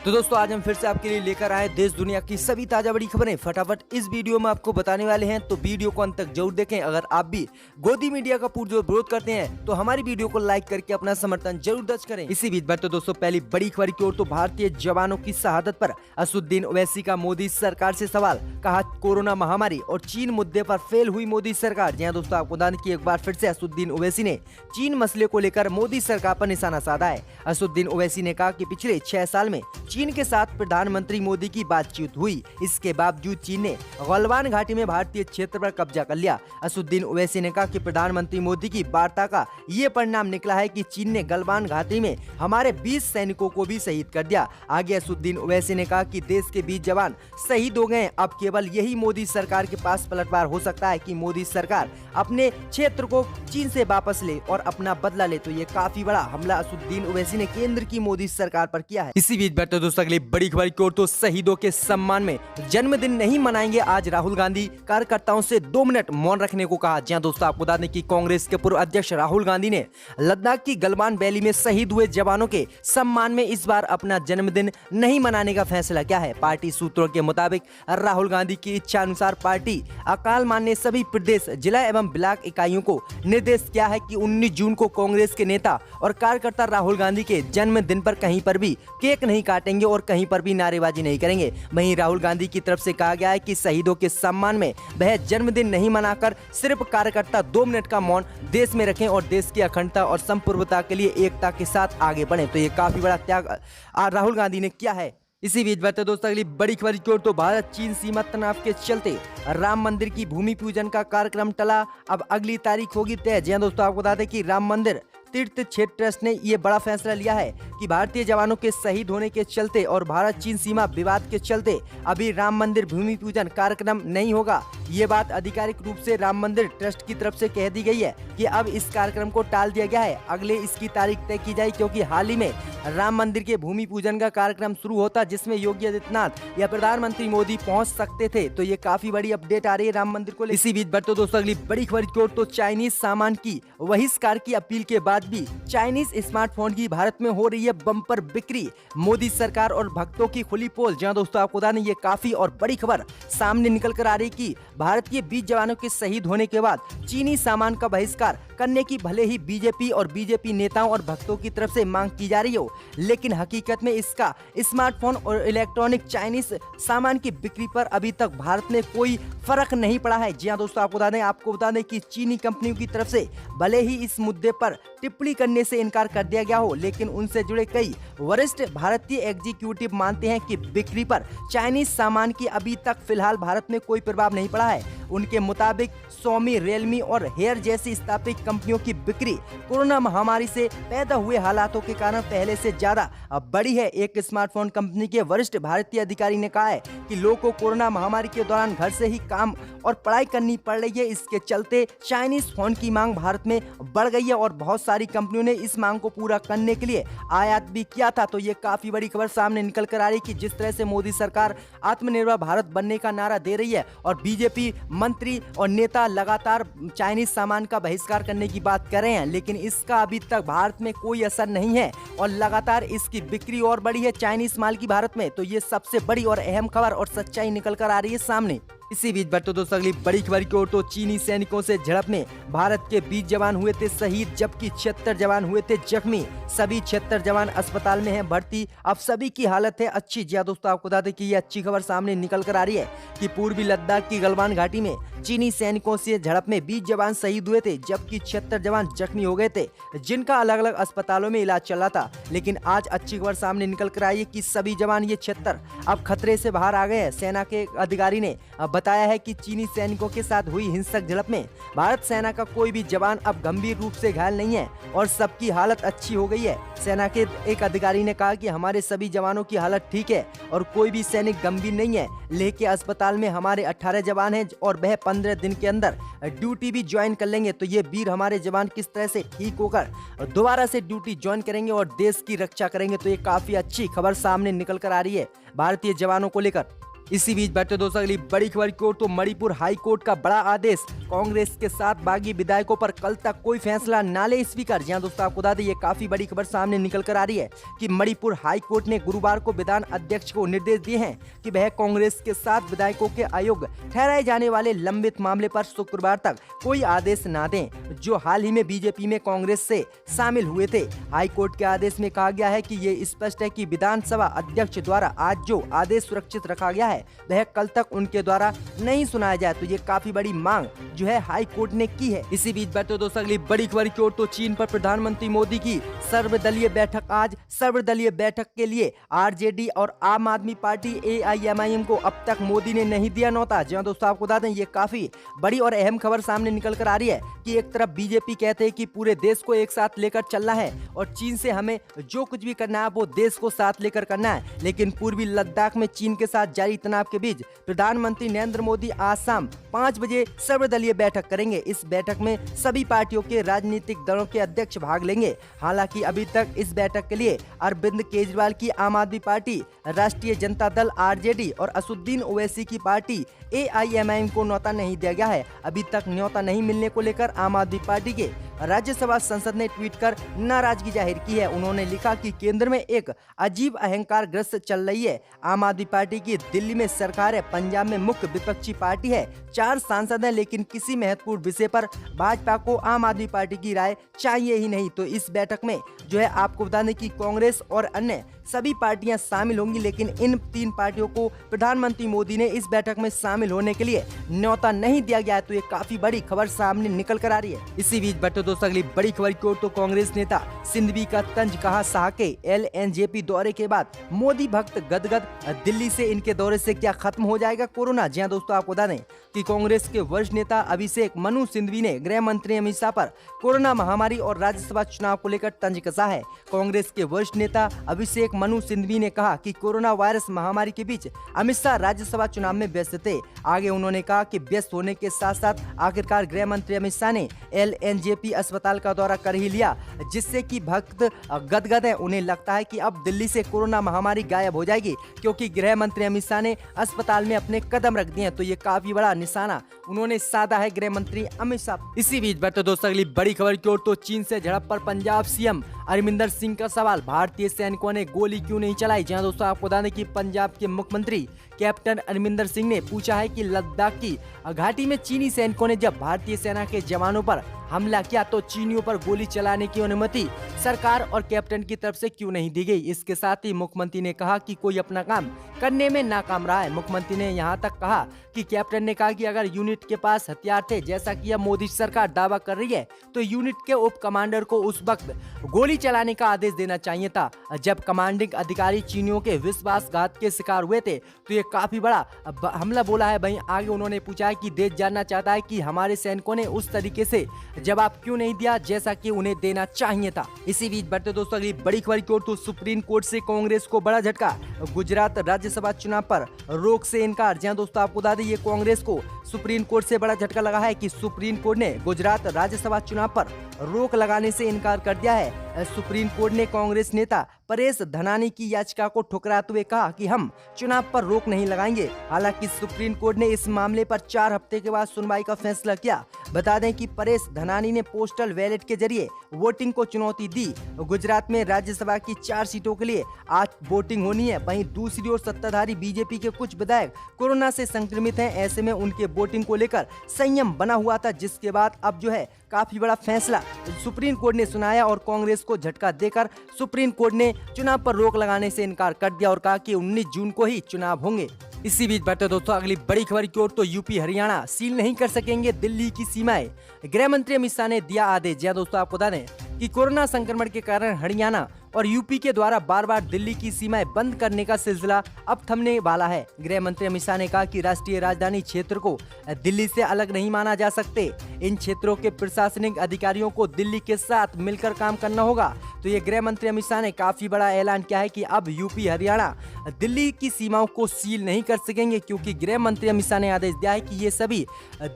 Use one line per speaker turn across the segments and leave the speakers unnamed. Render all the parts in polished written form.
तो दोस्तों आज हम फिर से आपके लिए लेकर आए देश दुनिया की सभी ताजा बड़ी खबरें फटाफट इस वीडियो में आपको बताने वाले हैं। तो वीडियो को अंत तक जरूर देखें। अगर आप भी गोदी मीडिया का पुरजोर विरोध करते हैं तो हमारी वीडियो को लाइक करके अपना समर्थन जरूर दर्ज करें। इसी बीच बढ़ते दोस्तों पहली बड़ी खबर की ओर। तो भारतीय जवानों की शहादत पर असदुद्दीन ओवैसी का मोदी सरकार से सवाल। कहा कोरोना महामारी और चीन मुद्दे पर फेल हुई मोदी सरकार। जी हां दोस्तों, आपको बता दें कि एक बार फिर से असदुद्दीन ओवैसी ने चीन मसले को लेकर मोदी सरकार पर निशाना साधा है। असदुद्दीन ओवैसी ने कहा कि पिछले 6 साल में चीन के साथ प्रधानमंत्री मोदी की बातचीत हुई, इसके बावजूद चीन ने गलवान घाटी में भारतीय क्षेत्र पर कब्जा कर लिया। असदुद्दीन ओवैसी ने कहा कि प्रधानमंत्री मोदी की वार्ता का ये परिणाम निकला है कि चीन ने गलवान घाटी में हमारे 20 सैनिकों को भी शहीद कर दिया। आगे असदुद्दीन ओवैसी ने कहा कि देश के 20 जवान शहीद हो गए। अब केवल यही मोदी सरकार के पास पलटवार हो सकता है कि मोदी सरकार अपने क्षेत्र को चीन से वापस ले और अपना बदला ले। तो ये काफी बड़ा हमला असदुद्दीन ओवैसी ने केंद्र की मोदी सरकार पर किया है। इसी बीच बढ़ते दोस्तों अगली बड़ी खबर की ओर। तो शहीदों के सम्मान में जन्मदिन नहीं मनाएंगे आज राहुल गांधी। कार्यकर्ताओं से 2 मिनट मौन रखने को कहा। जहां दोस्तों आपको बता दें कि कांग्रेस के पूर्व अध्यक्ष राहुल गांधी ने लद्दाख की गलवान वैली में शहीद हुए जवानों के सम्मान में इस बार अपना जन्मदिन नहीं मनाने का फैसला किया है। पार्टी सूत्रों के मुताबिक राहुल गांधी की इच्छा अनुसार पार्टी अकालमान ने सभी प्रदेश, जिला एवं ब्लॉक इकाइयों को निर्देश किया है कि 19 जून को कांग्रेस के नेता और कार्यकर्ता राहुल गांधी के जन्मदिन पर कहीं पर भी केक नहीं काटेंगे और कहीं पर भी नारेबाजी नहीं करेंगे। वहीं राहुल गांधी की तरफ से कहा गया है कि शहीदों के सम्मान में वह जन्मदिन नहीं मनाकर सिर्फ कार्यकर्ता 2 मिनट का मौन देश में रखें और देश की अखंडता और संप्रभुता के लिए एकता के साथ आगे बढ़ें। तो ये काफी बड़ा त्याग राहुल गांधी ने किया है। इसी बीच बढ़ते दोस्तों अगली बड़ी खबर की ओर। तो भारत चीन सीमा तनाव के चलते राम मंदिर की भूमि पूजन का कार्यक्रम टला। अब अगली तारीख होगी तय। जी हां दोस्तों, आपको बता दें कि राम मंदिर तीर्थ क्षेत्र ट्रस्ट ने ये बड़ा फैसला लिया है कि भारतीय जवानों के शहीद होने के चलते और भारत चीन सीमा विवाद के चलते अभी राम मंदिर भूमि पूजन कार्यक्रम नहीं होगा। ये बात आधिकारिक रूप से राम मंदिर ट्रस्ट की तरफ से कह दी गई है कि अब इस कार्यक्रम को टाल दिया गया है। अगले इसकी तारीख तय की जाए, क्योंकि हाल ही में राम मंदिर के भूमि पूजन का कार्यक्रम शुरू होता जिसमें योगी आदित्यनाथ या प्रधानमंत्री मोदी पहुंच सकते थे। तो ये काफी बड़ी अपडेट आ रही है राम मंदिर को। इसी बीच बढ़ते दोस्तों अगली बड़ी खबर की ओर। तो चाइनीज सामान की बहिष्कार की अपील के बाद भी चाइनीज स्मार्टफोन की भारत में हो रही है बम्पर बिक्री। मोदी सरकार और भक्तों की खुली पोल। जहां दोस्तों आपको बता दें ये काफी और बड़ी खबर सामने निकल कर आ रही कि भारत के 20 जवानों के शहीद होने के बाद चीनी सामान का बहिष्कार करने की भले ही बीजेपी और बीजेपी नेताओं और भक्तों की तरफ से मांग की जा रही हो, लेकिन हकीकत में इसका स्मार्टफोन और इलेक्ट्रॉनिक चाइनीज सामान की बिक्री पर अभी तक भारत में कोई फर्क नहीं पड़ा है। जी हां दोस्तों, आपको बता दें कि चीनी कंपनियों की तरफ से भले ही इस मुद्दे पर टिप्पणी करने से इनकार कर दिया गया हो, लेकिन उनसे जुड़े कई वरिष्ठ भारतीय एग्जीक्यूटिव मानते हैं कि बिक्री पर चाइनीज सामान की अभी तक फिलहाल भारत में कोई प्रभाव नहीं पड़ा है। उनके मुताबिक सोमी, रियलमी और हेयर जैसी स्थापित कंपनियों की बिक्री कोरोना महामारी से पैदा हुए हालातों के कारण पहले से ज्यादा बढ़ी है। एक स्मार्टफोन कंपनी के वरिष्ठ भारतीय अधिकारी ने कहा है कि लोगों को कोरोना महामारी के दौरान घर से ही काम और पढ़ाई करनी पड़ रही है। इसके चलते चाइनीज फोन की मांग भारत में बढ़ गई है और बहुत सारी कंपनियों ने इस मांग को पूरा करने के लिए आयात भी किया था। तो ये काफी बड़ी खबर सामने निकल कर आ रही है कि जिस तरह से मोदी सरकार आत्मनिर्भर भारत बनने का नारा दे रही है और बीजेपी मंत्री और नेता लगातार चाइनीज सामान का बहिष्कार करने की बात कर रहे हैं, लेकिन इसका अभी तक भारत में कोई असर नहीं है और लगातार इसकी बिक्री और बढ़ी है चाइनीज माल की भारत में। तो ये सबसे बड़ी और अहम खबर और सच्चाई निकल कर आ रही है सामने। इसी बीच बढ़ते दोस्तों अगली बड़ी खबर की ओर। तो चीनी सैनिकों से झड़प में भारत के 20 जवान हुए थे शहीद, जबकि 76 जवान हुए थे जख्मी। सभी 76 जवान अस्पताल में हैं भर्ती। अब सभी की हालत है अच्छी। जी दोस्तों, आपको बता दें कि ये अच्छी खबर सामने निकल कर आ रही है कि पूर्वी लद्दाख की गलवान घाटी में चीनी सैनिकों से झड़प में 20 जवान शहीद हुए थे, जबकि 76 जवान जख्मी हो गए थे, जिनका अलग अलग अस्पतालों में इलाज चल रहा था। लेकिन आज अच्छी खबर सामने निकल कर आई है कि सभी जवान ये 76 अब खतरे से बाहर आ गए हैं। सेना के अधिकारी ने बताया है कि चीनी सैनिकों के साथ हुई हिंसक झड़प में भारत सेना का कोई भी जवान अब गंभीर रूप से घायल नहीं है और सबकी हालत अच्छी हो गई है। सेना के एक अधिकारी ने कहा कि हमारे सभी जवानों की हालत ठीक है और कोई भी सैनिक गंभीर नहीं है। लेह के अस्पताल में हमारे 18 जवान हैं और वह 15 दिन के अंदर ड्यूटी भी ज्वाइन कर लेंगे। तो ये वीर हमारे जवान किस तरह से ठीक होकर दोबारा से ड्यूटी ज्वाइन करेंगे और देश की रक्षा करेंगे। तो ये काफी अच्छी खबर सामने निकल कर आ रही है भारतीय जवानों को लेकर। इसी बीच बढ़ते दोस्तों अगली बड़ी खबर की ओर, तो मणिपुर हाई कोर्ट का बड़ा आदेश, कांग्रेस के 7 बागी विधायकों पर कल तक कोई फैसला ना ले स्पीकर। जी हां दोस्तों, आपको बता दें ये काफी बड़ी खबर सामने निकल कर आ रही है कि मणिपुर हाई कोर्ट ने गुरुवार को विधान अध्यक्ष को निर्देश दिए हैं कि वह कांग्रेस के 7 विधायकों के अयोग्य ठहराए जाने वाले लंबित मामले पर शुक्रवार तक कोई आदेश न दें, जो हाल ही में बीजेपी में कांग्रेस से शामिल हुए थे। हाई कोर्ट के आदेश में कहा गया है कि ये स्पष्ट है कि विधानसभा अध्यक्ष द्वारा आज जो आदेश सुरक्षित रखा गया है वह कल तक उनके द्वारा नहीं सुनाया जाए। तो ये काफी बड़ी मांग जो है हाई कोर्ट ने की है। इसी बीच बढ़ते दोस्तों अगली बड़ी खबर की ओर, तो चीन पर प्रधानमंत्री मोदी की सर्वदलीय बैठक आज। सर्वदलीय बैठक के लिए आरजेडी और आम आदमी पार्टी AIMIM को अब तक मोदी ने नहीं दिया न्योता। जी हां दोस्तों, आपको बता दें ये काफी बड़ी और अहम खबर सामने निकल कर आ रही है कि एक तरफ बीजेपी कहते हैं कि पूरे देश को एक साथ लेकर चलना है और चीन से हमें जो कुछ भी करना है वो देश को साथ लेकर करना है, लेकिन पूर्वी लद्दाख में चीन के साथ जारी तनाव के बीच प्रधानमंत्री नरेंद्र मोदी आज शाम 5 बजे सर्वदलीय बैठक करेंगे। इस बैठक में सभी पार्टियों के राजनीतिक दलों के अध्यक्ष भाग लेंगे। हालांकि अभी तक इस बैठक के लिए अरविंद केजरीवाल की आम आदमी पार्टी, राष्ट्रीय जनता दल RJD और असुद्दीन ओवैसी की पार्टी AIMIM को न्योता नहीं दिया गया है। अभी तक न्योता नहीं मिलने को लेकर आम आदमी पार्टी के राज्यसभा सांसद ने ट्वीट कर नाराजगी जाहिर की है। उन्होंने लिखा कि केंद्र में एक अजीब अहंकार ग्रस्त चल रही है। आम आदमी पार्टी की दिल्ली में सरकार है, पंजाब में मुख्य विपक्षी पार्टी है, 4 सांसद हैं, लेकिन किसी महत्वपूर्ण विषय पर भाजपा को आम आदमी पार्टी की राय चाहिए ही नहीं। तो इस बैठक में जो है आपको बता दें कि कांग्रेस और अन्य सभी पार्टियां शामिल होंगी, लेकिन इन 3 पार्टियों को प्रधानमंत्री मोदी ने इस बैठक में शामिल होने के लिए न्योता नहीं दिया गया है। तो ये काफी बड़ी खबर सामने निकल कर आ रही है। इसी बीच बढ़ते दोस्तों अगली बड़ी खबर की ओर, तो कांग्रेस नेता सिंधवी का तंज, कहा शाह के LNJP दौरे के बाद मोदी भक्त गदगद, दिल्ली से इनके दौरे से क्या खत्म हो जाएगा कोरोना। जी हां दोस्तों, आपको बता दें कि कांग्रेस के वरिष्ठ नेता अभिषेक मनु सिंघवी ने गृह मंत्री अमित शाह पर कोरोना महामारी और राज्यसभा चुनाव को लेकर तंज कसा है। कांग्रेस के वरिष्ठ नेता अभिषेक मनु सिंघवी ने कहा कि कोरोना वायरस महामारी के बीच अमित शाह राज्यसभा चुनाव में व्यस्त थे। आगे उन्होंने कहा कि व्यस्त होने के साथ साथ आखिरकार गृह मंत्री अमित शाह ने LNJP अस्पताल का दौरा कर ही लिया, जिससे कि भक्त गदगद है। उन्हें लगता है कि अब दिल्ली से कोरोना महामारी गायब हो जाएगी, क्योंकि गृह मंत्री अमित शाह ने अस्पताल में अपने कदम रख दिए हैं। तो ये काफी बड़ा निशाना उन्होंने साधा है गृह मंत्री अमित शाह। इसी बीच बढ़ते दोस्तों अगली बड़ी खबर की ओर, तो चीन से झड़प पर पंजाब CM अमरिंदर सिंह का सवाल, भारतीय सैनिकों ने गोली क्यों नहीं चलाई। जहां दोस्तों आपको बता दें कि पंजाब के मुख्यमंत्री कैप्टन अमरिंदर सिंह ने पूछा है कि लद्दाख की घाटी में चीनी सैनिकों ने जब भारतीय सेना के जवानों पर हमला किया तो चीनियों पर गोली चलाने की अनुमति सरकार और कैप्टन की तरफ से क्यों नहीं दी गई। इसके साथ ही मुख्यमंत्री ने कहा कि कोई अपना काम करने में नाकाम रहा है। मुख्यमंत्री ने यहां तक कहा कि कैप्टन ने कहा कि अगर यूनिट के पास हथियार थे, जैसा कि अब मोदी सरकार दावा कर रही है, तो यूनिट के उप कमांडर को उस वक्त गोली चलाने का आदेश देना चाहिए था जब कमांडिंग अधिकारी चीनियों के विश्वासघात के शिकार हुए थे। तो ये काफी बड़ा हमला बोला है। वहीं आगे उन्होंने पूछा है कि देश जानना चाहता है कि हमारे सैनिकों ने उस तरीके से जवाब क्यों नहीं दिया जैसा कि उन्हें देना चाहिए था। इसी बीच बढ़ते दोस्तों अगली बड़ी खबर की ओर, तो सुप्रीम कोर्ट से कांग्रेस को बड़ा झटका, गुजरात राज्यसभा चुनाव पर रोक से इनकार। जहां दोस्तों आपको बता दें ये कांग्रेस को सुप्रीम कोर्ट से बड़ा झटका लगा है कि सुप्रीम कोर्ट ने गुजरात राज्यसभा चुनाव पर रोक लगाने से इनकार कर दिया है। सुप्रीम कोर्ट ने कांग्रेस नेता परेश धनानी की याचिका को ठुकराते हुए कहा कि हम चुनाव पर रोक नहीं लगाएंगे। हालांकि सुप्रीम कोर्ट ने इस मामले पर 4 हफ्ते के बाद सुनवाई का फैसला किया। बता दें कि परेश धनानी ने पोस्टल बैलेट के जरिए वोटिंग को चुनौती दी। गुजरात में राज्यसभा की 4 सीटों के लिए आज वोटिंग होनी है। वहीं दूसरी ओर सत्ताधारी बीजेपी के कुछ विधायक कोरोना से संक्रमित हैं। ऐसे में उनके वोटिंग को लेकर संयम बना हुआ था, जिसके बाद अब जो है काफी बड़ा फैसला सुप्रीम कोर्ट ने सुनाया और कांग्रेस को झटका देकर सुप्रीम कोर्ट ने चुनाव पर रोक लगाने से इनकार कर दिया और कहा कि 19 जून को ही चुनाव होंगे। इसी बीच बढ़ते दोस्तों अगली बड़ी खबर की ओर, तो यूपी हरियाणा सील नहीं कर सकेंगे दिल्ली की सीमाएं, गृह मंत्री अमित शाह ने दिया आदेश। जी दोस्तों आपको बता दें कि कोरोना संक्रमण के कारण हरियाणा और यूपी के द्वारा बार बार दिल्ली की सीमाएं बंद करने का सिलसिला अब थमने वाला है। गृह मंत्री अमित शाह ने कहा कि राष्ट्रीय राजधानी क्षेत्र को दिल्ली से अलग नहीं माना जा सकते। इन क्षेत्रों के प्रशासनिक अधिकारियों को दिल्ली के साथ मिलकर काम करना होगा। तो ये गृह मंत्री अमित शाह ने काफी बड़ा ऐलान किया है कि अब यूपी हरियाणा दिल्ली की सीमाओं को सील नहीं कर सकेंगे, क्योंकि गृह मंत्री अमित शाह ने आदेश दिया है कि ये सभी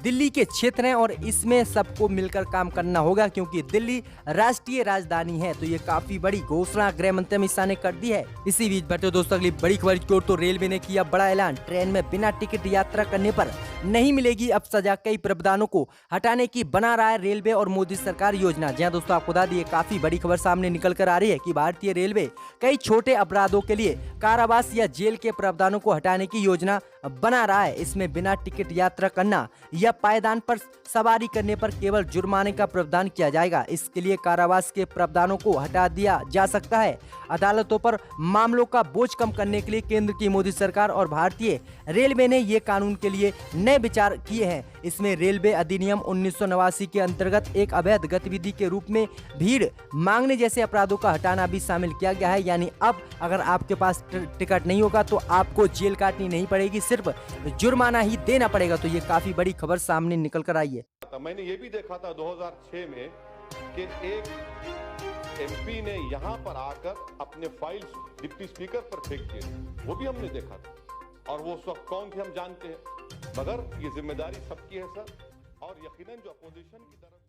दिल्ली के क्षेत्र हैं और इसमें सबको मिलकर काम करना होगा, क्योंकि दिल्ली राष्ट्रीय राजधानी है। तो ये काफी बड़ी घोषणा घोषणा गृह मंत्री अमित शाह ने कर दी है। इसी बीच बढ़ते दोस्तों अगली बड़ी खबर की ओर, तो रेलवे ने किया बड़ा ऐलान, ट्रेन में बिना टिकट यात्रा करने पर नहीं मिलेगी अब सजा, कई प्रावधानों को हटाने की बना रहा है रेलवे और मोदी सरकार योजना। जी दोस्तों, आपको बता दिए काफी बड़ी खबर सामने निकल कर आ रही है कि भारतीय रेलवे कई छोटे अपराधों के लिए कारावास या जेल के प्रावधानों को हटाने की योजना बना रहा है। इसमें बिना टिकट यात्रा करना या पायदान पर सवारी करने पर केवल जुर्माने का प्रावधान किया जाएगा। इसके लिए कारावास के प्रावधानों को हटा दिया जा सकता है। अदालतों पर मामलों का बोझ कम करने के लिए केंद्र की मोदी सरकार और भारतीय रेलवे ने ये कानून के लिए नए विचार किए हैं। इसमें रेलवे अधिनियम 1989 के अंतर्गत एक अवैध गतिविधि के रूप में भीड़ मांगने जैसे अपराधों का हटाना भी शामिल किया गया है। यानी अब अगर आपके पास टिकट नहीं होगा तो आपको जेल काटनी नहीं पड़ेगी, सिर्फ जुर्माना ही देना पड़ेगा। तो ये काफी बड़ी खबर सामने निकल कर आई है।
मैंने ये भी देखा था 2006 में कि एक एमपी ने यहां पर आकर अपने फाइल्स डिप्टी स्पीकर पर फेंक दिए, वो भी हमने देखा था। और वो सब कौन थे हम जानते हैं, मगर ये जिम्मेदारी सबकी है सर, और यकीनन जो अपोजिशन की तरफ